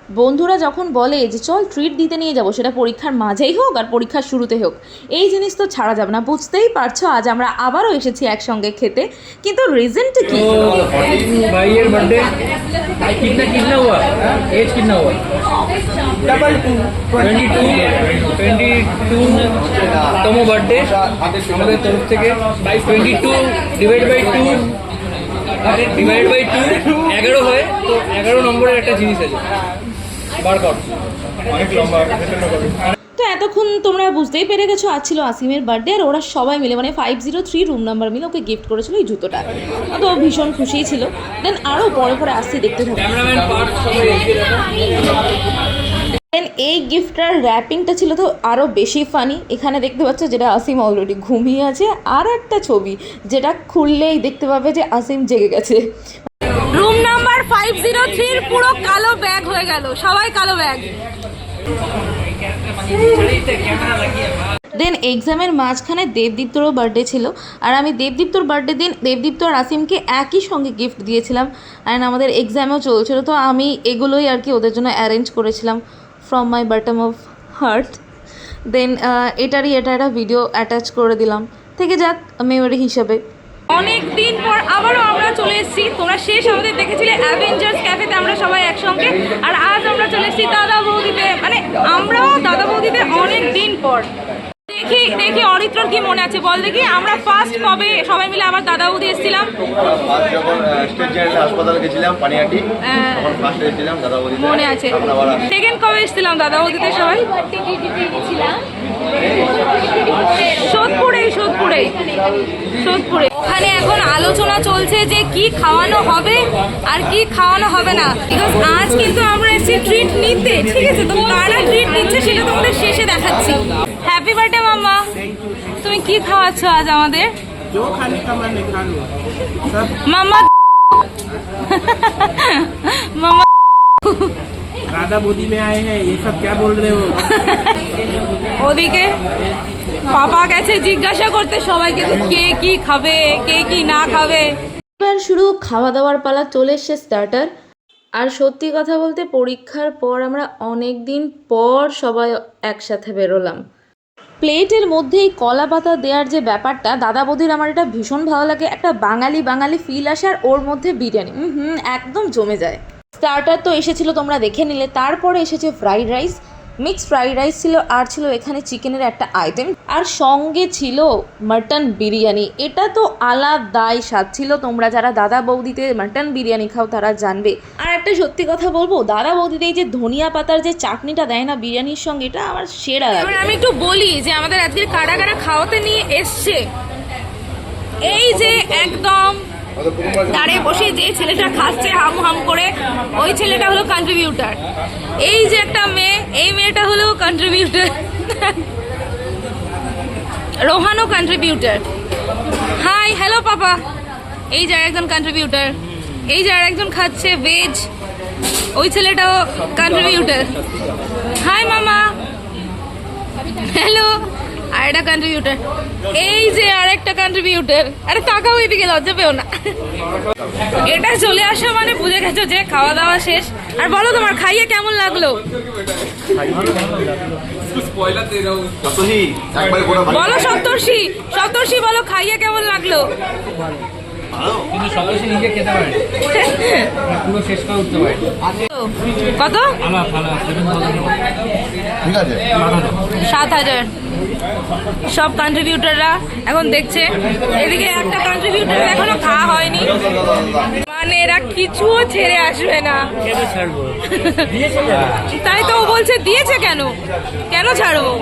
বন্ধুরা যখন বলে যে চল ট্রিট দিতে নিয়ে যাবো, সেটা পরীক্ষার মাঝেই হোক আর পরীক্ষার শুরুতে হোক, এই জিনিস তো ছাড়া যাবে না। বুঝতেই পারছো আজ আমরা আবারও এসেছি একসঙ্গে খেতে, কিন্তু রিজনটা কি? भाई ये बर्थडे कितना कितना हुआ? एज कितना हुआ? 22 বার্থডে আমাদের তরফ থেকে। 22 ডিভাইড বাই 2 11 হয়, তো 11 নম্বরের একটা জিনিস আছে, বার কর। অনেক লম্বা। তো এতক্ষণ তোমরা বুঝতেই পেরে গেছো আজ ছিল আসিমের বার্থডে, আর ওরা সবাই মিলে মানে 503 রুম নাম্বার মিলে ওকে গিফট করেছিল এই জুতোটা। তো ভীষণ খুশিই ছিল। দেন আরও পরে পরে আসতে দেখতে থাকো। ক্যামেরাম্যান পার্ট সবাই এগিয়ে রাখো। দেন এই গিফটটার র্যাপিংটা ছিল তো আরও বেশি ফানি। এখানে দেখতে পাচ্ছ যেটা আসিম অলরেডি ঘুমিয়ে আছে, আর একটা ছবি যেটা খুললেই দেখতে পাবে যে আসিম জেগে গেছে। রুম নাম্বার 503 পুরো কালো ব্যাগ হয়ে গেল, সবাই কালো ব্যাগ। দেন এক্সামের মাঝখানে দেবদীপ্তরও বার্থডে ছিল, আর আমি দেবদীপ্তর বার্থডে দিন দেবদীপ্ত আর আসিমকে একই সঙ্গে গিফট দিয়েছিলাম। অ্যান্ড আমাদের এক্সামও চলছিল, তো আমি এগুলোই আর কি ওদের জন্য অ্যারেঞ্জ করেছিলাম from my bottom of heart. Then এটা একটা ভিডিও অ্যাটাচ করে দিলাম, থেকে যাক মেমোরি হিসাবে। অনেক দিন পর আবারও আমরা চলে এসেছি। তোমরা শেষ আমাদের দেখেছিলে অ্যাভেঞ্জার্স ক্যাফেতে আমরা সবাই একসঙ্গে, আর আজ আমরা চলে এসেছি দাদা বৌদিতে। মানে আমরাও দাদা বৌদিতে অনেক দিন পর। দেখি দেখি অরিত্রর কি মনে আছে বল দেখি, আমরা ফার্স্ট কবে সবাই মিলে আবার দাদা বৌদি এসেছিলাম? ফার্স্ট যখন স্টেট জেনারেল হাসপাতালে গেছিলাম পানিহাটি, তখন ফার্স্ট এসেছিলাম দাদা বৌদিতে। মনে আছে। সেকেন্ড কবে এসেছিলাম দাদা বৌদিতে সবাই? সোদপুরে। ওখানে এখন আলোচনা চলছে যে কি খাওয়ানো হবে আর কি খাওয়ানো হবে না। বিকজ আজ কিন্তু আমরা এসেছি ট্রিট নিতে, ঠিক আছে? তো কারা ট্রিট নিচ্ছে সেটা তোমাদের শেষে দেখাচ্ছি। Happy birthday mamma. তুমি কি খাওয়াচ্ছ আজ আমাদের? মাম্মা মাম্মা दादा बोदी में आए हैं, ये सब क्या बोल रहे हो? ওদিকে পাপা গেছে জিজ্ঞাসা করতে সবাইকে কে কি খাবে কে কি না খাবে। এবার শুরু খাওয়া দাওয়ার পালা, চলে এসছে স্টার্টার। আর সত্যি কথা বলতে পরীক্ষার পর আমরা অনেক দিন পর সবাই একসাথে বেরোলাম। প্লেটের মধ্যেই কলা পাতা দেওয়ার যে ব্যাপারটা দাদা বৌদির আমার এটা ভীষণ ভালো লাগে। একটা বাঙালি ফিল আসে, আর ওর মধ্যে বিরিয়ানি একদম জমে যায়। স্টার্টার তো এসেছিলো তোমরা দেখে নিলে, তারপরে এসেছে fried rice, mixed fried rice ছিল, আর ছিল এখানে চিকেনের একটা আইটেম, আর সঙ্গে ছিল মাটন বিরিয়ানি। এটা তো আলাদাই স্বাদ ছিল, তোমরা যারা দাদা বৌদিতে মাটন বিরিয়ানি খাও তারা জানবে। আর একটা সত্যি কথা বলবো, দাদা বৌদিতে এই যে ধনিয়া পাতার যে চাটনিটা দেয় না বিরিয়ানির সঙ্গে, এটা আমার সেরা লাগে। আমি একটু বলি যে আমাদের আজকে কারা কারা খাওয়াতে নিয়ে এসছে। এই যে একদম দাঁড়িয়ে বসে যে ছেলেটা খাচ্ছে হাম হাম করে, ওই ছেলেটা হলো কন্ট্রিবিউটার। এই যে একটা মেয়ে, এই মেয়েটা হলো কন্ট্রিবিউটার। রোহানও কন্ট্রিবিউটার। Hi hello papa. এই যে একজন কন্ট্রিবিউটার, এই যে আরেকজন খাচ্ছে ভেজ, ওই ছেলেটাও কন্ট্রিবিউটার। হাই মামা, হ্যালো। আর একটা কন্ট্রিবিউটার, এই যে আরেকটা কন্ট্রিবিউটার। আরে তাকাও এদিকে, লজ্জা পেও না। এটা চলে আসা মানে বুঝে গেছো যে খাওয়া দাওয়া শেষ। আর বলো তোমার খাইয়ে কেমন লাগলো? বলো সপ্তর্ষি বলো খাইয়ে কেমন লাগলো? কিন্তু সবাই নিজে খেতে পারে, পুরো শেষ করে উঠতে পারে। কত? ঠিক আছে 7,000। সব কন্ট্রিবিউটাররা এখন দেখছে। এদিকে একটা কন্ট্রিবিউটার এখনো খাওয়া হয়নি, মানে এরা কিছুও ছেড়ে আসবে না। তাই তো ও বলছে দিয়েছে, কেন ছাড়বো?